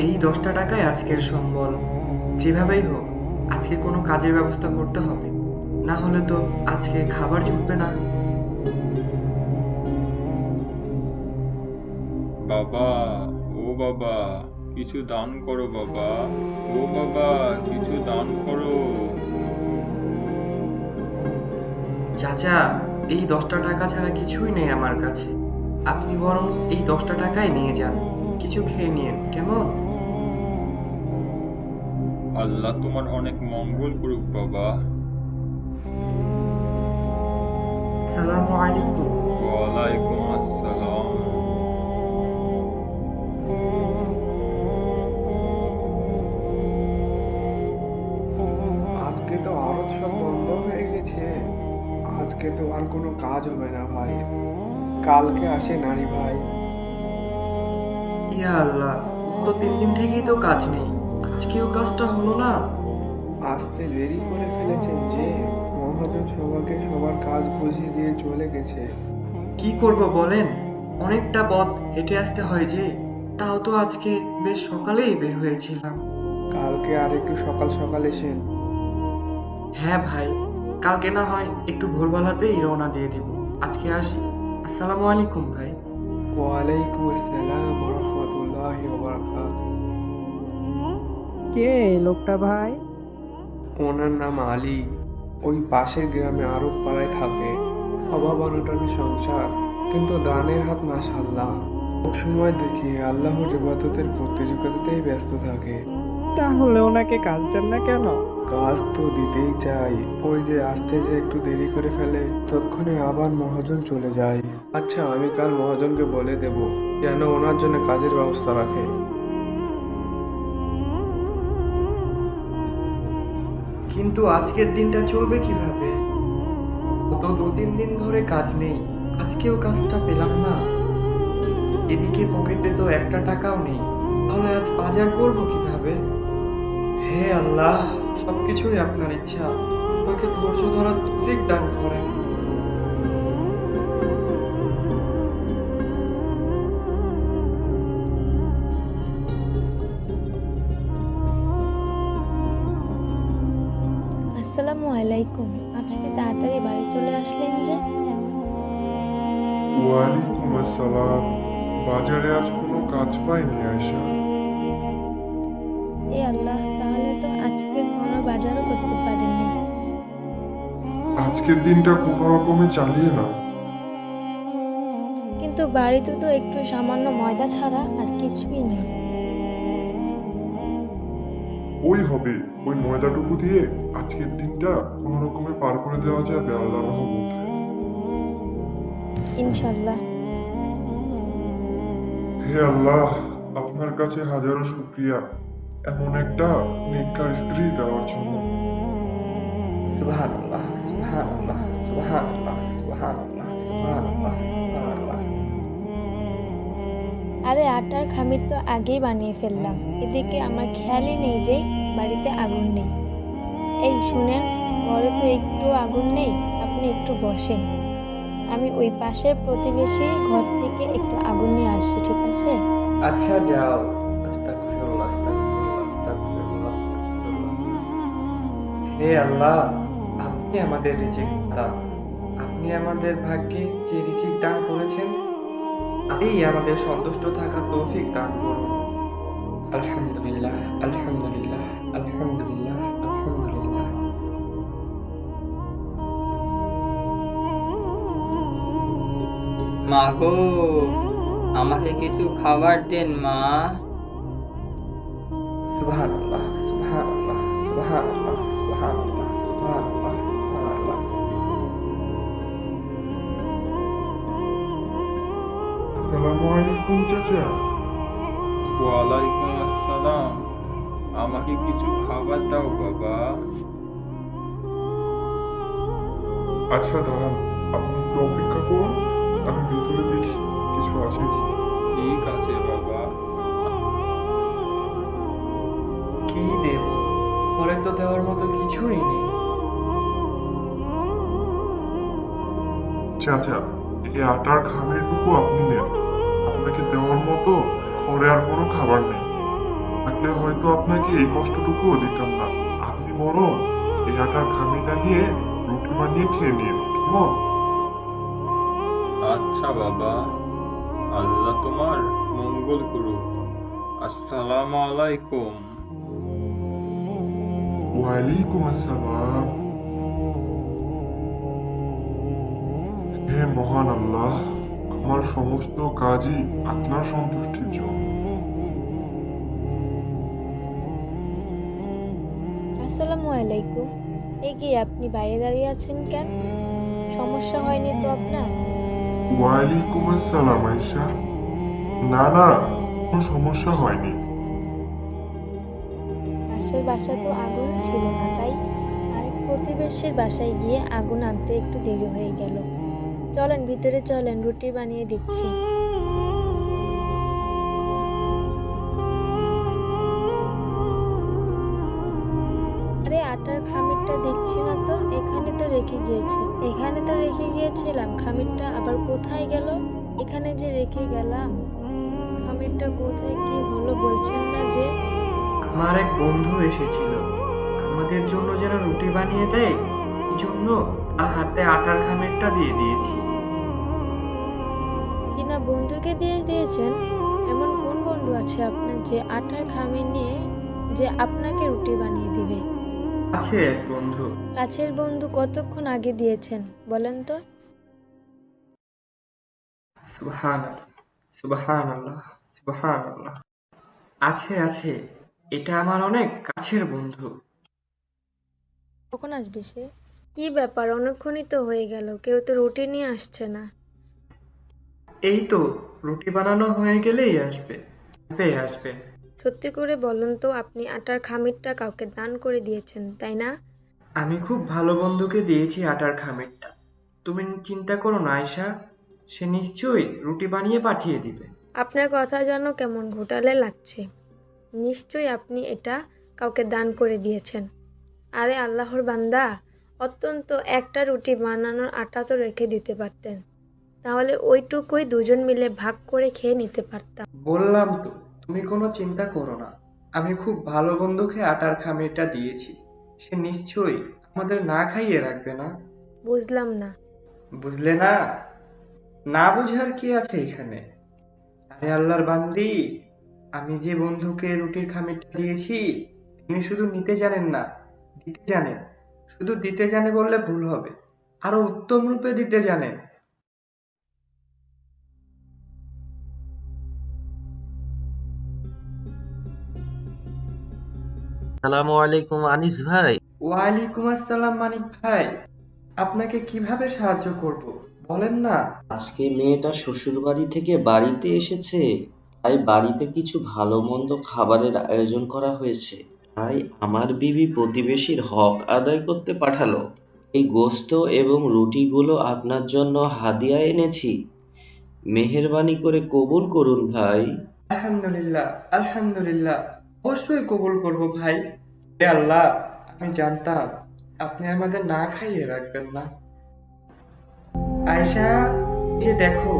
এই 10টা টাকায় আজকের সম্বল। যেভাবেই হোক আজকে কোনো কাজের ব্যবস্থা করতে হবে, না হলে তো আজকে খাবার জুটবে না। বাবা, ও বাবা, কিছু দান করো বাবা। ও বাবা, কিছু দান করো। চাচা, এই 10টা টাকা ছাড়া কিছুই নেই আমার কাছে। আপনি বরং এই 10টা টাকায় নিয়ে যান, কিছু খেয়ে নিন কেমন? আল্লাহ তোমার অনেক মঙ্গল করুক বাবা। সালামু আলাইকুম। ওয়ালাইকুম আসসালাম। আজকে তো আড়ত সব বন্ধ হয়ে গেছে। আজকে তো আর কোনো কাজ হবে না ভাই। কালকে আসে নারী ভাই। ইয়া আল্লাহ, তো 3 দিন থেকেই তো কাজ নেই, আজকেও কাজটা হলো না। আসতে দেরি করে ফেলেছেন যে, মহাজন সবাইকে সবার কাজ বুঝিয়ে দিয়ে চলে গেছে। কি করব বলেন, অনেকটা পথ হেঁটে আসতে হয় যে। তাও তো আজকে বেশ সকালেই বের হয়েছিলাম। কালকে আর একটু সকাল সকাল এসেন। হ্যাঁ ভাই, কালকে না হয় একটু ভোরবেলাতেই রওনা দিয়ে দিব। আজকে আসি। আসসালামু আলাইকুম ভাই। ওয়ালাইকুম আসসালাম রহমতুল্লাহি ওয়া বারাকাতুহু। কে এই লোকটা ভাই? ওনার নাম আলী। ওই পাশের গ্রামে আরব পাড়ায় থাকে। অভাব অনটনের সংসার, কিন্তু দানের হাত মাশাআল্লাহ। সব সময় দেখি আল্লাহর ইবাদতের প্রতিযোগিতাতেই ব্যস্ত থাকে। তাহলে ওনাকে কাজ দেন না কেন? কাজ তো দিতেই চাই, ওই যে আসতে যে একটু দেরি করে ফেলে, ততক্ষণে আবার মহাজন চলে যায়। আচ্ছা, আমি কাল মহাজনকে বলে দেব যেন ওনার জন্য কাজের ব্যবস্থা রাখে। কিন্তু আজকের দিনটা চলবে কিভাবে? গত 2-3 দিন ধরে কাজ নেই, আজকেও কাজটা পেলাম না। এদিকে পকেটে তো একটা টাকাও নেই, তাহলে আজ বাজার করবো কিভাবে? হে আল্লাহ, সবকিছুই আপনার ইচ্ছা, আমাকে ধৈর্য ধরার তৌফিক দান করেন। আসসালামু আলাইকুম। আজকে তাড়াতাড়ি বাড়ি চলে আসলেন যে? ওয়ালাইকুম আসসালাম। বাজারে আজ কোনো কাজ পাইনি আয়শা। এ আল্লাহ, তাহলে তো আজকের কোনো বাজারও করতে পারেননি। আজকের দিনটা কোনো রকমে চালিয়ে না। কিন্তু বাড়িতে তো একটু সামান্য ময়দা ছাড়া আর কিছুই নেই। ওই হবে, ওই ময়দাটুকু দিয়ে আজকের দিনটা কোনো রকমে পার করে দেওয়া যাবে আল্লাহর রহমতে। ইনশাল্লাহ। হে আল্লাহ, আপনার কাছে হাজারো শুকরিয়া এমন একটা নেককার স্ত্রী দেওয়ার জন্য। সুবহানাল্লাহ, সুবহানাল্লাহ, সুবহানাল্লাহ, সুবহানাল্লাহ, সুবহানাল্লাহ, সুবহানাল্লাহ। আরে আটার খামির তো আগেই বানিয়ে ফেললাম, এদিকে আমার খেয়ালই নেই যে বাড়িতে আগুন নেই। এই শুনেন, ঘরে তো একটু আগুন নেই, আপনি একটু বসেন, আমি ওই পাশের প্রতিবেশী ঘর থেকে একটু আগুন নিয়ে আসছি, ঠিক আছে? আচ্ছা যাও। আস্তাগফিরুল্লাহ, আস্তাগফিরুল্লাহ, আস্তাগফিরুল্লাহ, আস্তাগফিরুল্লাহ। হে আল্লাহ, আপনি আমাদের রিজিক দাতা। আপনি আমাদের ভাগ্যে যে রিজিক দান করেছেন, তাতেই আমাদের সন্তুষ্ট থাকার তৌফিক দান করুন। আলহামদুলিল্লাহ, আলহামদুলিল্লাহ, আলহামদুলিল্লাহ, আলহামদুলিল্লাহ। মা গো, আমাকে কিছু খাবার দেন মা। সুবহানাল্লাহ, সুবহানাল্লাহ, সুবহানাল্লাহ, সুবহানাল্লাহ, সুবহানাল্লাহ, সুবহানাল্লাহ। আসসালামু আলাইকুম চাচা। ওয়ালাইকুম আসসালাম। আমাকে কিছু খাবার দাও বাবা। আচ্ছা দাঁড়ান, আপনি একটু অপেক্ষা করুন, আমি ভেতরে দেখি কিছু আছে কি। ঠিক আছে বাবা। কি দেব? ঘরে তো দেওয়ার মতো কিছুই নেই। চাচা, এই আটার খামিরটুকু আপনি নেন। আপনাকে দেওয়ার মতো ঘরে আর কোনো খাবার নেই। থাকলে হয়তো আপনাকে এই কষ্টটুকুও দিতাম না। আপনি বরং এই আটার খামিরটা নিয়ে রুটি বানিয়ে খেয়ে নিন, কেমন? আচ্ছা বাবা, আল্লাহ তোমার মঙ্গল করুক। আসসালামু আলাইকুম। ওয়ালাইকুম আসসালাম। হে মহান আল্লাহ, আমার সমস্ত কাজই আপনার সন্তুষ্টির জন্য। আসসালামু আলাইকুম। এ কি আপনি বাইরে দাঁড়িয়ে আছেন কেন? সমস্যা হয়নি তো আপনার? ওয়ালাইকুম আসসালাম আয়েশা। না না, কোনো সমস্যা হয়নি। পাশের বাসা তো আগুন ছিল না, তাই আরেক প্রতিবেশীর বাসায় গিয়ে আগুন আনতে একটু দেরি হয়ে গেল। চলেন ভিতরে চলেন, রুটি বানিয়ে দিচ্ছি। আরে আটার খামিরটা দেখছি না তো, এখানে তো রেখে গিয়েছিলাম। খামিরটা আবার কোথায় গেল? এখানে যে রেখে গেলাম, খামিরটা কোথায় কি হলো বলছেন না যে? আমার এক বন্ধু এসেছিল, আমাদের জন্য যেন রুটি বানিয়ে দেয়, এই জন্য তার হাতে আটার খামিরটা দিয়ে দিয়েছি। কিনা বন্ধুকে দিয়ে দিয়েছেন? এমন কোন বন্ধু আছে আপনার যে আটার খামির নিয়ে যে আপনাকে রুটি বানিয়ে দিবে? আছে এক বন্ধু। কাছের বন্ধু কতক্ষণ আগে দিয়েছেন বলেন তো? সুবহানাল্লাহ, সুবহানাল্লাহ, সুবহানাল্লাহ। আছে আছে, এটা আমার অনেক কাছের বন্ধু। কখন আসবে সে? কি ব্যাপার, অনেকক্ষণই তো হয়ে গেল, কেউ তো রুটি নিয়ে আসছে না। এই তো রুটি বানানো হয়ে গেলেই আসবে, আসবে। সত্যি করে বলুন তো, আপনি আটার খামিরটা কাউকে দান করে দিয়েছেন তাই না? আমি খুব ভালো বন্ধুকে দিয়েছি আটার খামিরটা। তুমি চিন্তা করো না আয়শা, সে নিশ্চয়ই রুটি বানিয়ে পাঠিয়ে দিবে। আপনার কথা যেন কেমন ঘোটালে লাগছে। নিশ্চয়ই আপনি এটা কাউকে দান করে দিয়েছেন। আরে আল্লাহর বান্দা, অত্যন্ত একটা রুটি বানানোর আটা তো রেখে দিতে পারতেন, তাহলে ওইটুকুই দুজন মিলে ভাগ করে খেয়ে নিতে পারতাম। বললাম তো, তুমি কোনো চিন্তা করো না, আমি খুব ভালো বন্ধুকে আটার খামিরটা দিয়েছি। সে নিশ্চয়ই আমাদের না খাইয়ে রাখবে না। বুঝলাম না। বুঝলে না? না বুঝার কি আছে এখানে? আরে আল্লাহর বান্দি, আমি যে বন্ধুকে রুটির খামিরটা দিয়েছি, তিনি শুধু নিতে জানেন না, দিতে জানেন। শুধু দিতে জানে বললে ভুল হবে, আরো উত্তম রূপে দিতে জানেন। সালামু আলাইকুম আনিস ভাই। ওয়ালাইকুম আসসালাম মানিক ভাই, আপনাকে কিভাবে সাহায্য করব বলেন না। আজকে মেয়েটা শ্বশুর বাড়ি থেকে বাড়িতে এসেছে, তাই বাড়িতে কিছু ভালো মন্দ খাবারের আয়োজন করা হয়েছে। তাই আমার বিবি প্রতিবেশীর হক আদায় করতে পাঠালো। এই গোস্ত এবং রুটিগুলো আপনার জন্য হাদিয়া এনেছি, মেহেরবানি করে কবুল করুন ভাই। আলহামদুলিল্লাহ, আলহামদুলিল্লাহ, অবশ্যই কবুল করব ভাই। হে আল্লাহ, আমি জানতাম আপনি আমাদের না খাইয়ে রাখবেন না। আয়েশা, এই যে দেখো